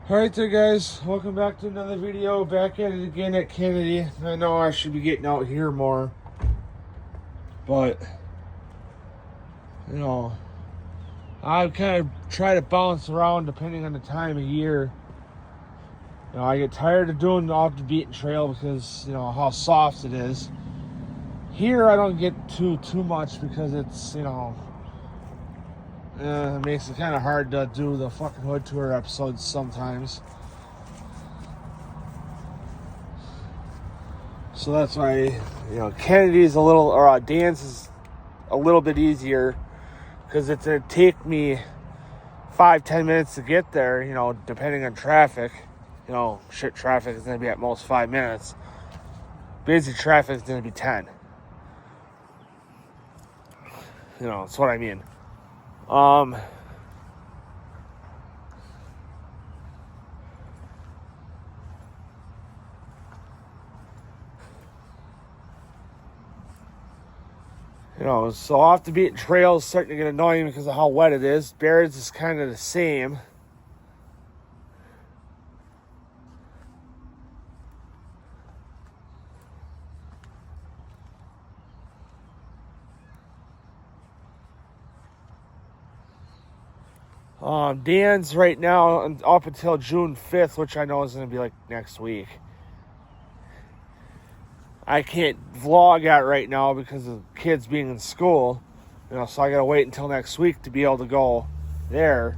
Alright there guys, welcome back to another video. Back at it again at Kennedy. I know I should be getting out here more, but I kind of try to bounce around depending on the time of year. I get tired of doing off the beaten trail because how soft it is. Here I don't get too much because it's it makes it kind of hard to do the fucking hood tour episodes sometimes. So that's why, Kennedy's a little, or Dance is a little bit easier because it's going to take me 5-10 minutes to get there, depending on traffic. Traffic is going to be at most 5 minutes. Busy traffic is going to be 10. That's what I mean. So off the beaten trail is starting to get annoying because of how wet it is. Baird's is kind of the same. Dan's right now up until June 5th, which I know is going to be like next week. I can't vlog out right now because of kids being in school, so I gotta wait until next week to be able to go there.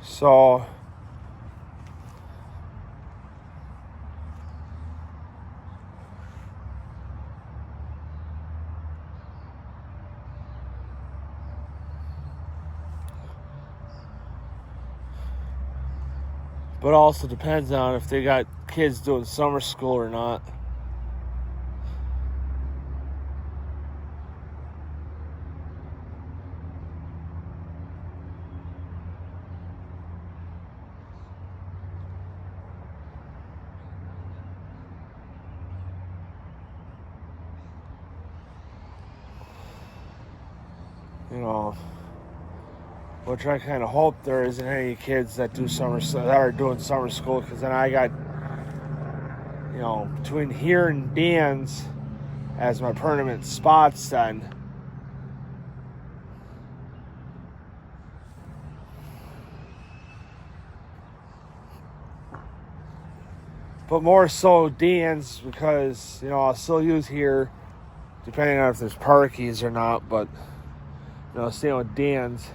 So but also depends on if they got kids doing summer school or not. Which I kind of hope there isn't any kids that are doing summer school, because then I got, between here and Dan's as my permanent spots then. But more so Dan's because, I'll still use here depending on if there's parkies or not, but, staying with Dan's.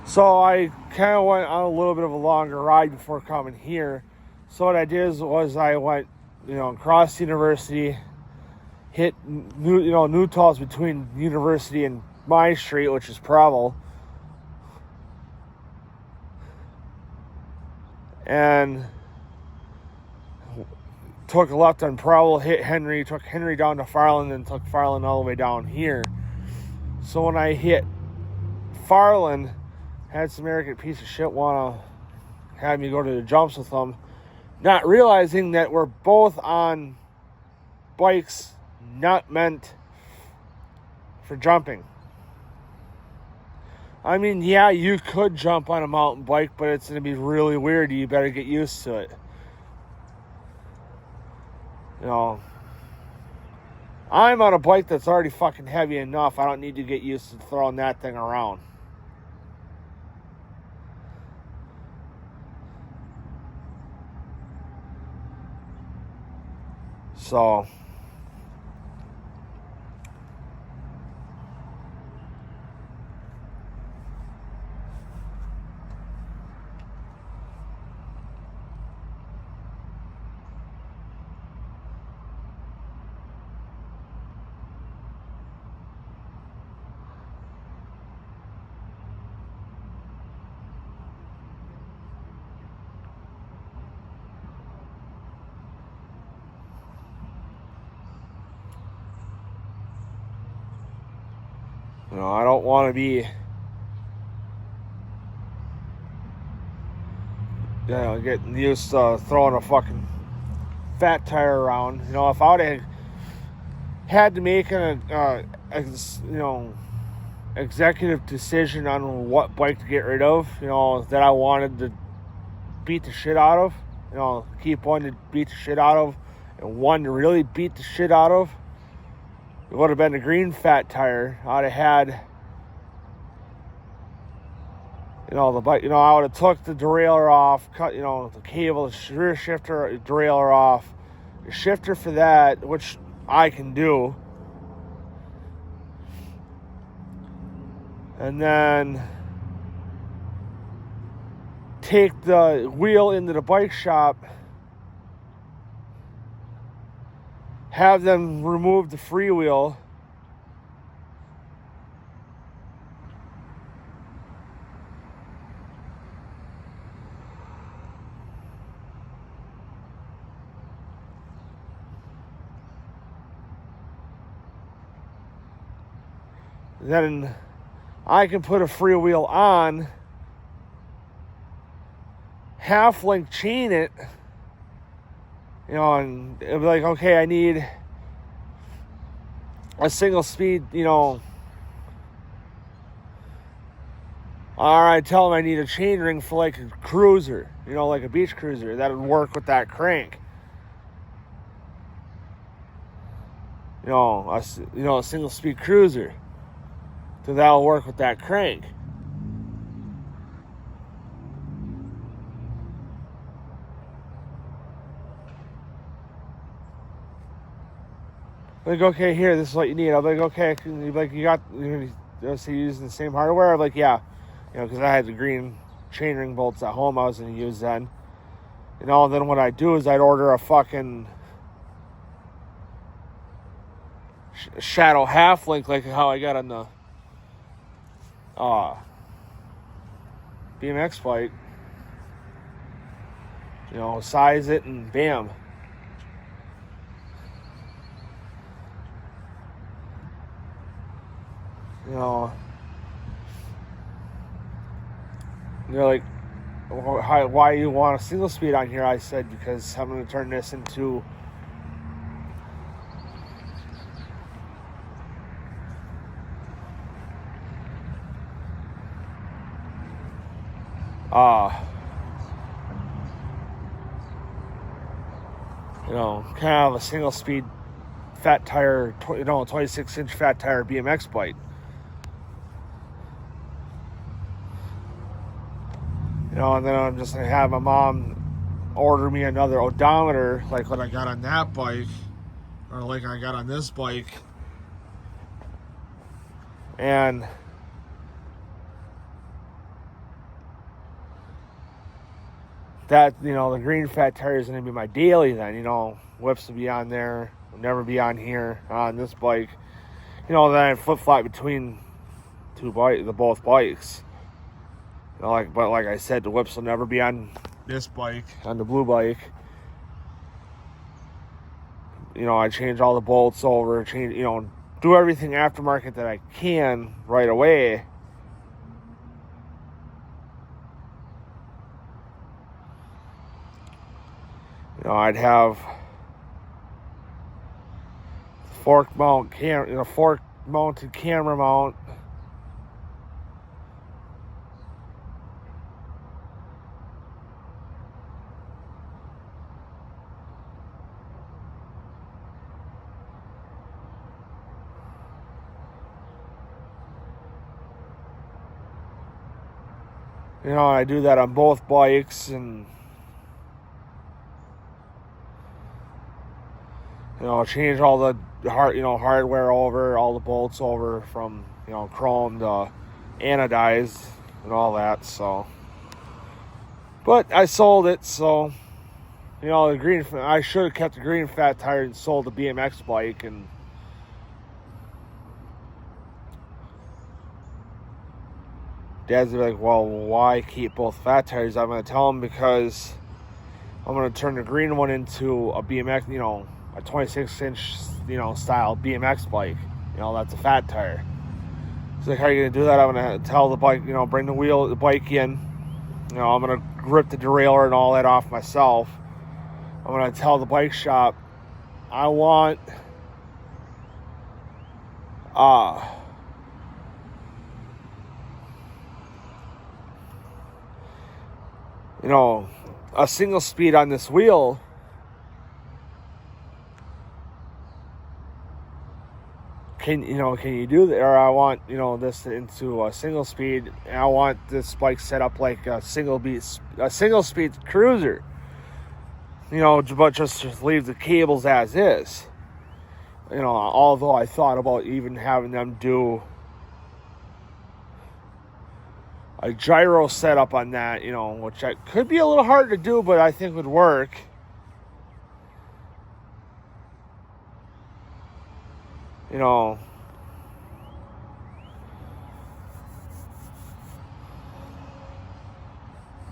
So I kind of went on a little bit of a longer ride before coming here. So what I did was I went, across the university, hit Newtall's between University and my street, which is Preble, and took a left on Preble, hit Henry, took Henry down to Farland, and took Farland all the way down here. So when I hit Farland, had some arrogant piece of shit want to have me go to the jumps with them, not realizing that we're both on bikes not meant for jumping. I mean, yeah, you could jump on a mountain bike, but it's going to be really weird. You better get used to it. I'm on a bike that's already fucking heavy enough. I don't need to get used to throwing that thing around. So You know, I don't want to be, you know, getting used to throwing a fucking fat tire around. You know, if I would have had to make an, you know, executive decision on what bike to get rid of, you know, that I wanted to beat the shit out of, you know, keep one to beat the shit out of, and one to really beat the shit out of, it would have been the green fat tire. I'd have had, you know, the bike, you know, I would have took the derailleur off, cut, you know, the cable, the rear shifter, derailleur off, the shifter for that, which I can do, and then take the wheel into the bike shop, have them remove the freewheel, then I can put a freewheel on, half link chain it, you know, and it'll be like, okay, I need a single speed, you know, all right, tell them I need a chain ring for like a cruiser, you know, like a beach cruiser that would work with that crank, you know, a single speed cruiser, so that'll work with that crank. Like, okay, here, this is what you need. I'll be like, okay, like, you got, so you using the same hardware? I'm like, yeah, you know, because I had the green chainring bolts at home I was going to use then. You know, and then what I'd do is I'd order a fucking Shadow half link, like how I got on the BMX bike. You know, size it and bam. You know, they're like, why you want a single speed on here? I said, because I'm going to turn this into you know, kind of a single speed fat tire, you know, 26-inch fat tire BMX bike. You know, and then I'm just going to have my mom order me another odometer, like what I got on that bike, or like I got on this bike. And that, you know, the green fat tire is going to be my daily then, you know. Whips will be on there, will never be on here, on this bike. You know, then I flip-flop between both bikes. You know, but like I said, the whips will never be on this bike, on the blue bike. You know, I change all the bolts over, you know, do everything aftermarket that I can right away. You know, I'd have fork mounted camera mount. You know, I do that on both bikes, and you know, change all the hardware over, all the bolts over from, you know, chrome to anodized and all that. So, but I sold it, so, you know, I should have kept the green fat tire and sold the BMX bike. And Dad's like, well, why keep both fat tires? I'm going to tell him because I'm going to turn the green one into a BMX, you know, a 26-inch, you know, style BMX bike. You know, that's a fat tire. He's like, how are you going to do that? I'm going to tell the bike, bring the bike in. I'm going to rip the derailleur and all that off myself. I'm going to tell the bike shop, I want a single speed on this wheel. Can you do that? Or I want, this into a single speed, and I want this bike set up like a single speed cruiser. But just leave the cables as is. Although I thought about even having them do a gyro setup on that, which could be a little hard to do, but I think would work.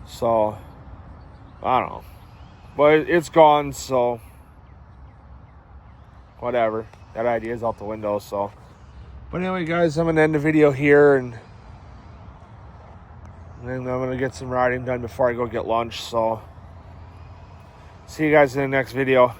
So, I don't know. But it's gone, so whatever. That idea's out the window, so. But anyway, guys, I'm going to end the video here, and then I'm going to get some riding done before I go get lunch, so. See you guys in the next video.